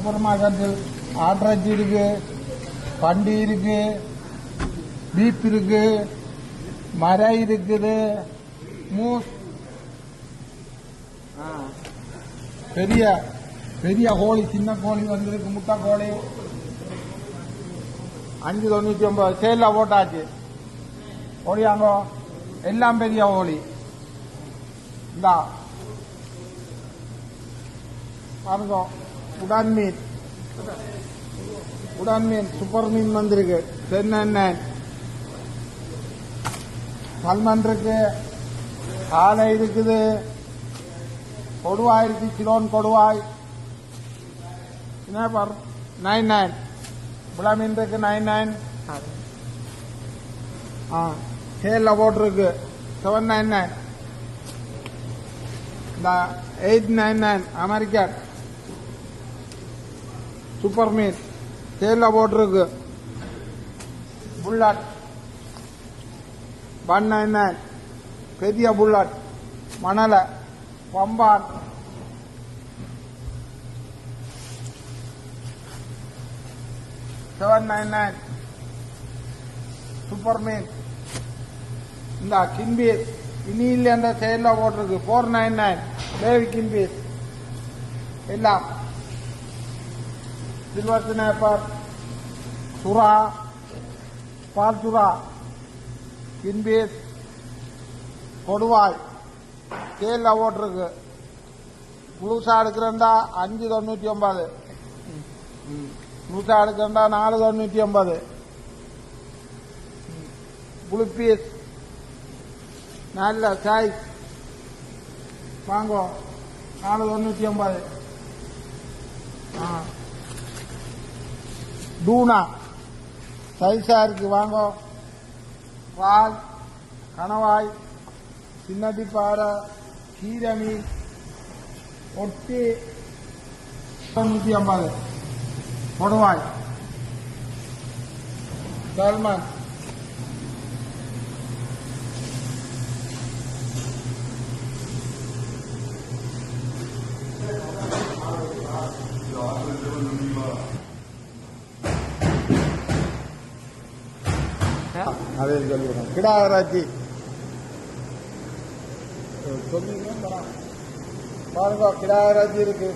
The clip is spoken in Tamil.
சூப்பர் மார்க்கெட்டில் ஆட்டிறைச்சி இருக்கு, பண்டி இருக்கு, பீப் இருக்கு, மரை இருக்குது, மூஸ், பெரிய பெரிய கோழி, சின்ன கோழி வந்திருக்கு, முட்டை கோழி 5.99 சேல்ல போட்டாச்சு. கோழியாங்கோ எல்லாம் பெரிய கோழி. இந்தா பாருங்க, உடான் மீன் சூப்பர் மீன் வந்திருக்கு 10.99. சல்மன் இருக்கு, ஆலை இருக்குது, கொடுவாய் இருக்கு, கிலோன் கொடுவாய் 99. புலா மீன் இருக்கு 99. சேல்ல போட்டிருக்கு 7.99. இந்த 8.99 அமெரிக்கன் சூப்பர் மீன் சேல்ல போட்டிருக்கு. புல்லட் 1.99 பெரிய புல்லட், மணல, பம்பான் 7.99 சூப்பர் மீன். இந்த கின்பீஸ் இனி இல்ல சேல்ல போட்டிருக்கு 4.99 பேபி கின்பீஸ் எல்லாம். சில்வர் ஸ்னாப்பர், சுறா, பால் சுறா, கின்பீஸ், கொடுவாய் சேல்ல போட்டிருக்கு. புதுசா எடுக்கிறா 5.99, புதுசா எடுக்கிறா 4.99. புளு பீஸ் நல்ல சைஸ் வாங்கோ 4.99. டூனா சைஸா இருக்கு வாங்கோ. வால், கணவாய், சின்னதி பாறை, கீரை மீன் ஒட்டி 150. கொடுவாய், சல்மன் அதே சொல்லிவிடும். கிடாராச்சி சொல்லிடுவோம் பாருங்க, கிடாராச்சி இருக்கு.